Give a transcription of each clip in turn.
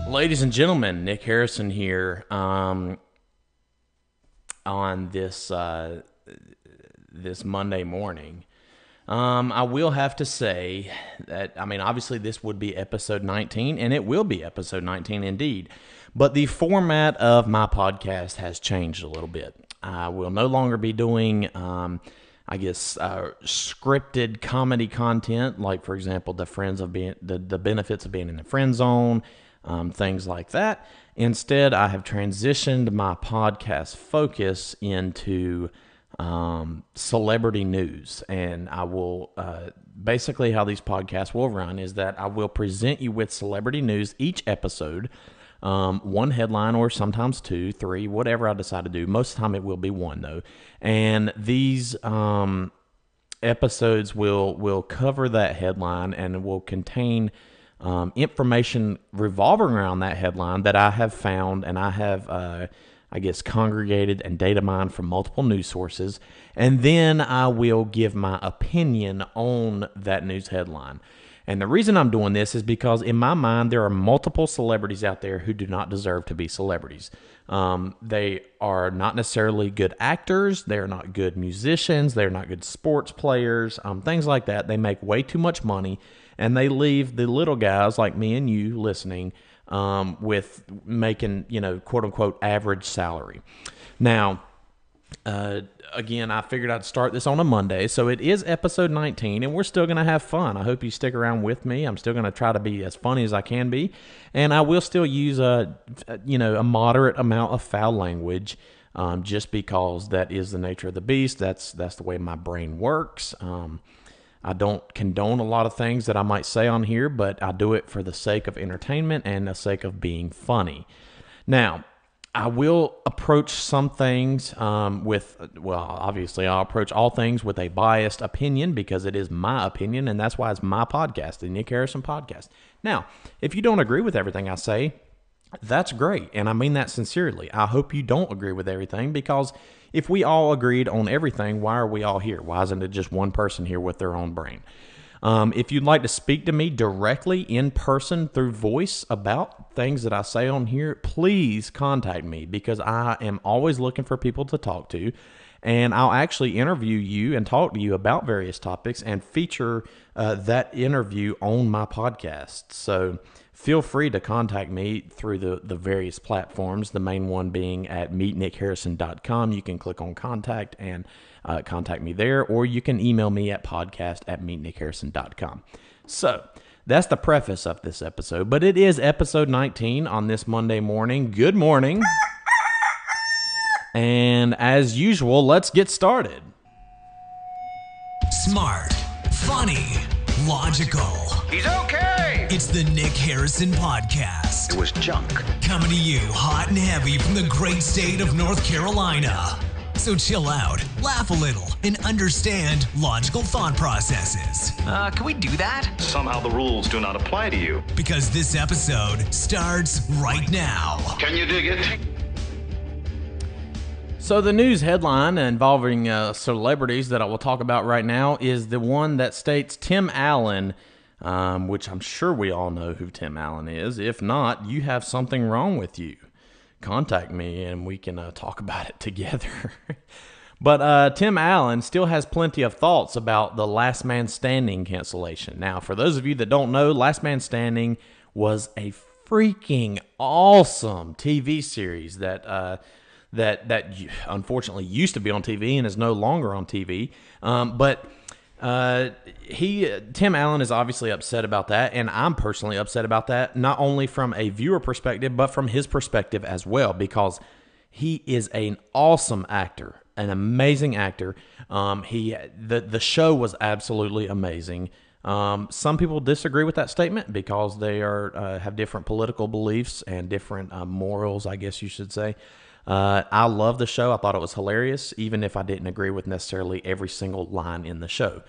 Ladies and gentlemen, Nick Harrison here on this Monday morning. I will have to say that, obviously this would be episode 19, and it will be episode 19 indeed. But the format of my podcast has changed a little bit. I will no longer be doing, scripted comedy content, like, for example, the benefits of being in the friend zone, things like that. Instead, I have transitioned my podcast focus into celebrity news, and I will basically how these podcasts will run is that I will present you with celebrity news each episode, one headline or sometimes two, three, whatever I decide to do. Most of the time it will be one though, and these episodes will cover that headline and will contain information revolving around that headline that I have found, and I have congregated and data mined from multiple news sources, and then I will give my opinion on that news headline. And the reason I'm doing this is because in my mind, there are multiple celebrities out there who do not deserve to be celebrities. They are not necessarily good actors. They're not good musicians. They're not good sports players, things like that. They make way too much money, and they leave the little guys like me and you listening with making, quote unquote, average salary. Now, again, I figured I'd start this on a Monday, so it is episode 19, and we're still going to have fun. I hope you stick around with me. I'm still going to try to be as funny as I can be, and I will still use a moderate amount of foul language, just because that is the nature of the beast. That's the way my brain works. I don't condone a lot of things that I might say on here, but I do it for the sake of entertainment and the sake of being funny. Now, I will approach some things obviously I'll approach all things with a biased opinion because it is my opinion, and that's why it's my podcast, the Nick Harrison Podcast. Now, if you don't agree with everything I say, that's great, and I mean that sincerely. I hope you don't agree with everything, because if we all agreed on everything, why are we all here? Why isn't it just one person here with their own brain? If you'd like to speak to me directly in person through voice about things that I say on here, please contact me, because I am always looking for people to talk to, and I'll actually interview you and talk to you about various topics and feature that interview on my podcast. So feel free to contact me through the various platforms, the main one being at meetnickharrison.com. You can click on contact and contact me there, or you can email me at podcast@meetnickharrison.com. So that's the preface of this episode, but it is episode 19 on this Monday morning. Good morning. And as usual, let's get started. Smart, funny, logical. He's okay. It's the Nick Harrison Podcast. It was junk. Coming to you hot and heavy from the great state of North Carolina. So chill out, laugh a little, and understand logical thought processes. Can we do that? Somehow the rules do not apply to you. Because this episode starts right now. Can you dig it? So the news headline involving celebrities that I will talk about right now is the one that states Tim Allen, which I'm sure we all know who Tim Allen is. If not, you have something wrong with you. Contact me and we can talk about it together. But Tim Allen still has plenty of thoughts about the Last Man Standing cancellation. Now, for those of you that don't know, Last Man Standing was a freaking awesome TV series that unfortunately used to be on TV and is no longer on TV. Tim Allen is obviously upset about that, and I'm personally upset about that, not only from a viewer perspective, but from his perspective as well, because he is an awesome actor, an amazing actor. The show was absolutely amazing. Some people disagree with that statement because they have different political beliefs and different morals, I guess you should say. I love the show. I thought it was hilarious, even if I didn't agree with necessarily every single line in the show.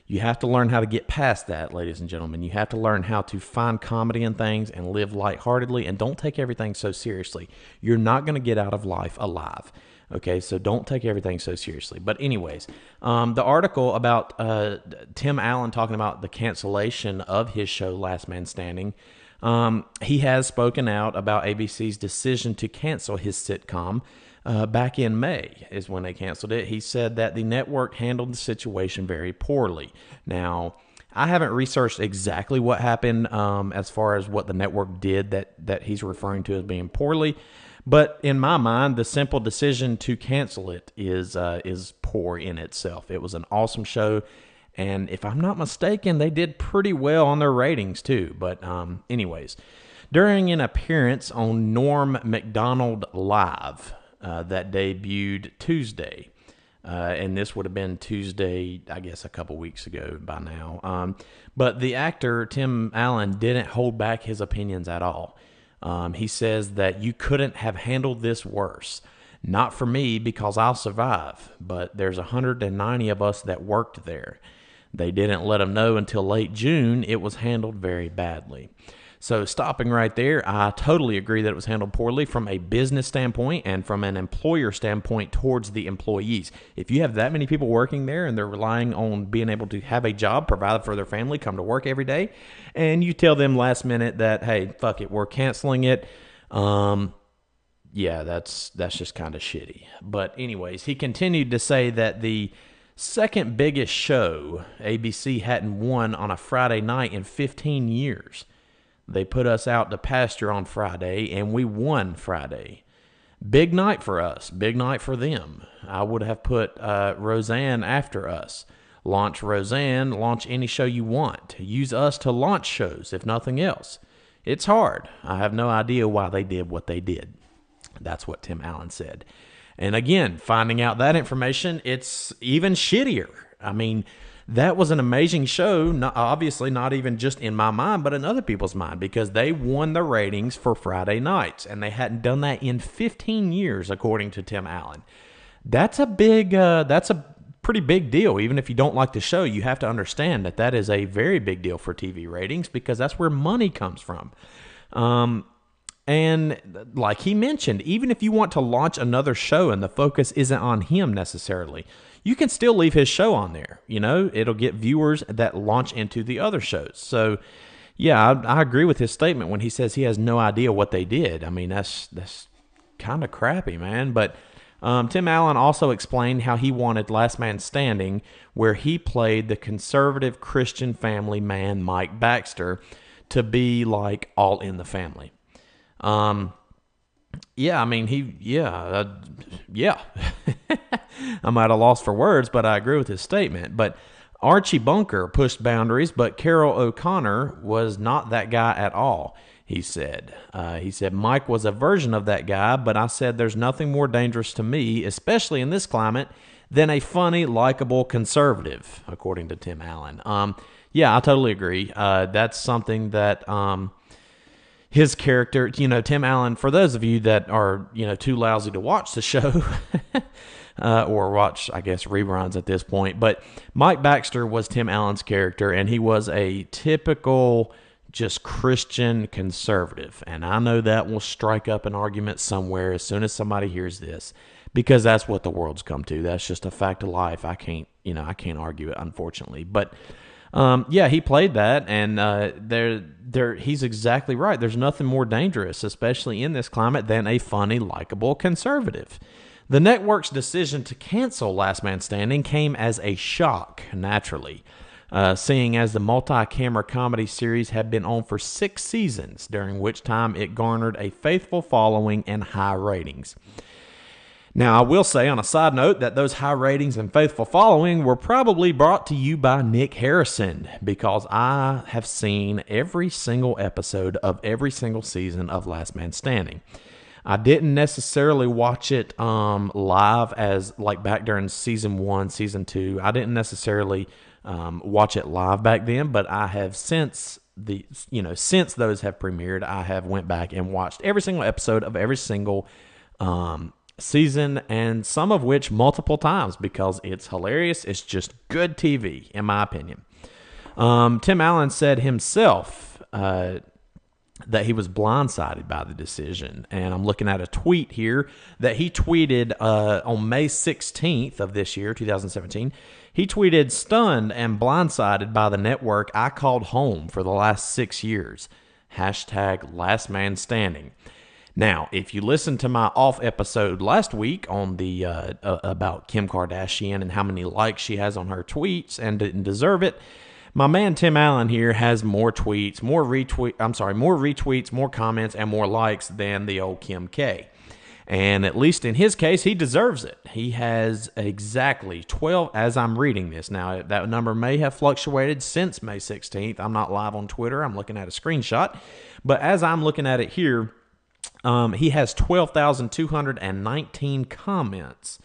You have to learn how to get past that, ladies and gentlemen. You have to learn how to find comedy in things and live lightheartedly, and don't take everything so seriously. You're not going to get out of life alive. Okay, so don't take everything so seriously. But anyways, the article about Tim Allen talking about the cancellation of his show Last Man Standing He has spoken out about ABC's decision to cancel his sitcom. Back in May is when they canceled it. He said that the network handled the situation very poorly. Now, I haven't researched exactly what happened as far as what the network did that he's referring to as being poorly. But in my mind, the simple decision to cancel it is poor in itself. It was an awesome show. And if I'm not mistaken, they did pretty well on their ratings too. But anyways, during an appearance on Norm Macdonald Live that debuted Tuesday, and this would have been Tuesday, I guess, a couple weeks ago by now. But the actor, Tim Allen, didn't hold back his opinions at all. He says that you couldn't have handled this worse. Not for me, because I'll survive, but there's 190 of us that worked there. They didn't let him know until late June it was handled very badly. So stopping right there, I totally agree that it was handled poorly from a business standpoint and from an employer standpoint towards the employees. If you have that many people working there and they're relying on being able to have a job, provide for their family, come to work every day, and you tell them last minute that, hey, fuck it, we're canceling it, yeah, that's just kind of shitty. But anyways, he continued to say that the second biggest show ABC hadn't won on a Friday night in 15 years. They put us out to pasture on Friday, and we won Friday. Big night for us, big night for them. I would have put Roseanne after us. Launch Roseanne, launch any show you want. Use us to launch shows, if nothing else. It's hard. I have no idea why they did what they did. That's what Tim Allen said. And again, finding out that information, it's even shittier. I mean, that was an amazing show, obviously not even just in my mind, but in other people's mind, because they won the ratings for Friday nights, and they hadn't done that in 15 years, according to Tim Allen. That's a pretty big deal. Even if you don't like the show, you have to understand that that is a very big deal for TV ratings, because that's where money comes from. And like he mentioned, even if you want to launch another show and the focus isn't on him necessarily, you can still leave his show on there. You know, it'll get viewers that launch into the other shows. So, yeah, I agree with his statement when he says he has no idea what they did. I mean, that's kind of crappy, man. But Tim Allen also explained how he wanted Last Man Standing, where he played the conservative Christian family man Mike Baxter, to be like All in the Family. Yeah, I mean, yeah. I'm at a loss for words, but I agree with his statement. But Archie Bunker pushed boundaries, but Carol O'Connor was not that guy at all, he said. He said, Mike was a version of that guy, but I said there's nothing more dangerous to me, especially in this climate, than a funny, likable conservative, according to Tim Allen. Yeah, I totally agree. That's something that... his character, you know, Tim Allen, for those of you that are, you know, too lousy to watch the show or watch, I guess, reruns at this point, but Mike Baxter was Tim Allen's character, and he was a typical just Christian conservative. And I know that will strike up an argument somewhere as soon as somebody hears this, because that's what the world's come to. That's just a fact of life. I can't argue it, unfortunately. But yeah, he played that, and he's exactly right. There's nothing more dangerous, especially in this climate, than a funny, likable conservative. The network's decision to cancel Last Man Standing came as a shock, naturally, seeing as the multi-camera comedy series had been on for 6 seasons, during which time it garnered a faithful following and high ratings. Now, I will say on a side note that those high ratings and faithful following were probably brought to you by Nick Harrison, because I have seen every single episode of every single season of Last Man Standing. I didn't necessarily watch it live as like back during season 1, season 2. I didn't necessarily watch it live back then, but I have since those have premiered, I have went back and watched every single episode of every single season, and some of which multiple times, because it's hilarious. It's just good TV, in my opinion. Tim Allen said himself that he was blindsided by the decision, and I'm looking at a tweet here that he tweeted on May 16th of this year, 2017. He tweeted, "Stunned and blindsided by the network I called home for the last 6 years. hashtag last man standing. Now, if you listened to my off episode last week on the about Kim Kardashian and how many likes she has on her tweets and didn't deserve it, my man Tim Allen here has more tweets, more retweets, more comments, and more likes than the old Kim K. And at least in his case, he deserves it. He has exactly 12, as I'm reading this. Now, that number may have fluctuated since May 16th. I'm not live on Twitter. I'm looking at a screenshot. But as I'm looking at it here, he has 12,219 comments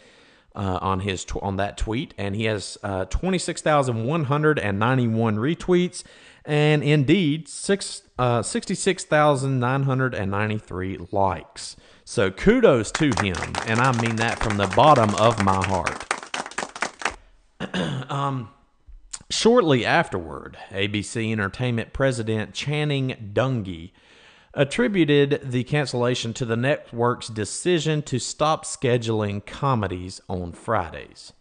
on that tweet, and he has 26,191 retweets, and indeed 66,993 likes. So kudos to him, and I mean that from the bottom of my heart. Shortly afterward, ABC Entertainment president Channing Dungey attributed the cancellation to the network's decision to stop scheduling comedies on Fridays.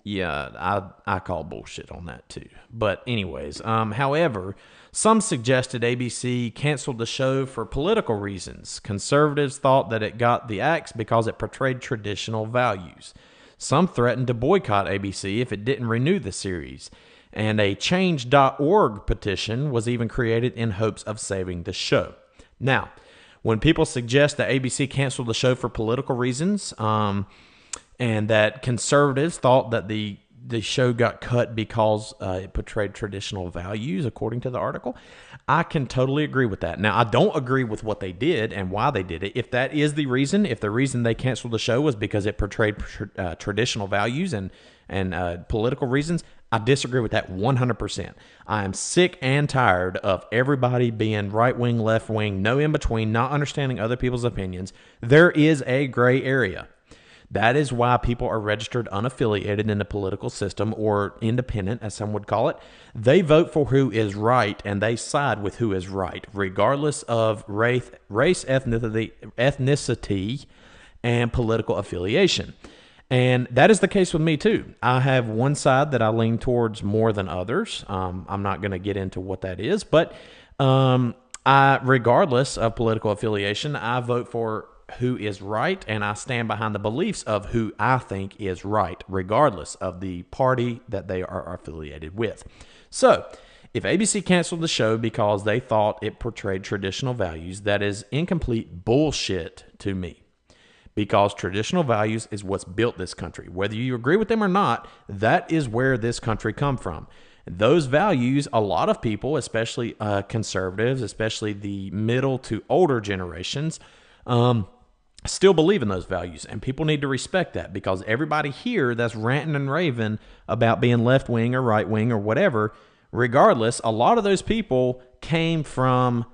Yeah, I call bullshit on that too. But anyways, however, some suggested ABC canceled the show for political reasons. Conservatives thought that it got the axe because it portrayed traditional values. Some threatened to boycott ABC if it didn't renew the series. And a change.org petition was even created in hopes of saving the show. Now, when people suggest that ABC canceled the show for political reasons, and that conservatives thought that the show got cut because it portrayed traditional values, according to the article, I can totally agree with that. Now, I don't agree with what they did and why they did it. If that is the reason, if the reason they canceled the show was because it portrayed traditional values and political reasons, I disagree with that 100%. I am sick and tired of everybody being right-wing, left-wing, no in-between, not understanding other people's opinions. There is a gray area. That is why people are registered unaffiliated in the political system, or independent, as some would call it. They vote for who is right, and they side with who is right, regardless of race, ethnicity, and political affiliation. And that is the case with me too. I have one side that I lean towards more than others. I'm not going to get into what that is, but regardless of political affiliation, I vote for who is right, and I stand behind the beliefs of who I think is right, regardless of the party that they are affiliated with. So, if ABC canceled the show because they thought it portrayed traditional values, that is incomplete bullshit to me. Because traditional values is what's built this country. Whether you agree with them or not, that is where this country come from. Those values, a lot of people, especially conservatives, especially the middle to older generations, still believe in those values. And people need to respect that, because everybody here that's ranting and raving about being left-wing or right-wing or whatever, regardless, a lot of those people came from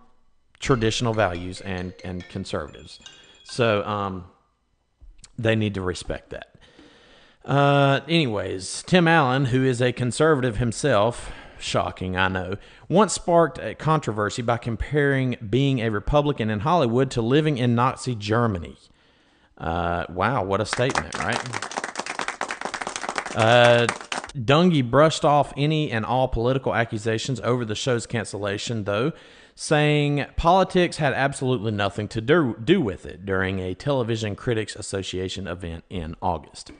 traditional values and conservatives. So, they need to respect that. Anyways, Tim Allen, who is a conservative himself, shocking, I know, once sparked a controversy by comparing being a Republican in Hollywood to living in Nazi Germany. Wow, what a statement, right? Dungey brushed off any and all political accusations over the show's cancellation, though, saying politics had absolutely nothing to do with it during a Television Critics Association event in August.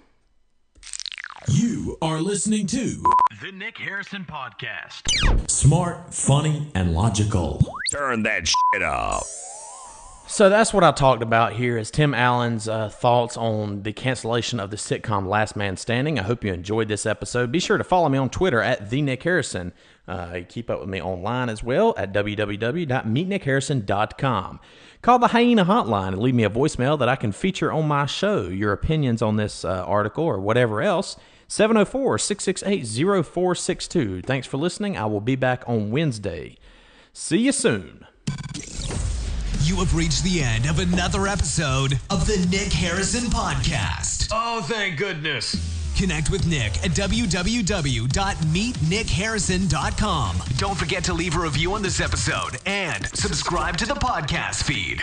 You are listening to The Nick Harrison Podcast. Smart, Funny, and Logical. Turn that shit up. So that's what I talked about here, is Tim Allen's thoughts on the cancellation of the sitcom Last Man Standing. I hope you enjoyed this episode. Be sure to follow me on Twitter at @TheNickHarrison. Keep up with me online as well at www.meetnickharrison.com. Call the Hyena Hotline and leave me a voicemail that I can feature on my show. Your opinions on this article or whatever else, 704-668-0462. Thanks for listening. I will be back on Wednesday. See you soon. You have reached the end of another episode of the Nick Harrison Podcast. Oh, thank goodness. Connect with Nick at www.meetnickharrison.com. Don't forget to leave a review on this episode and subscribe to the podcast feed.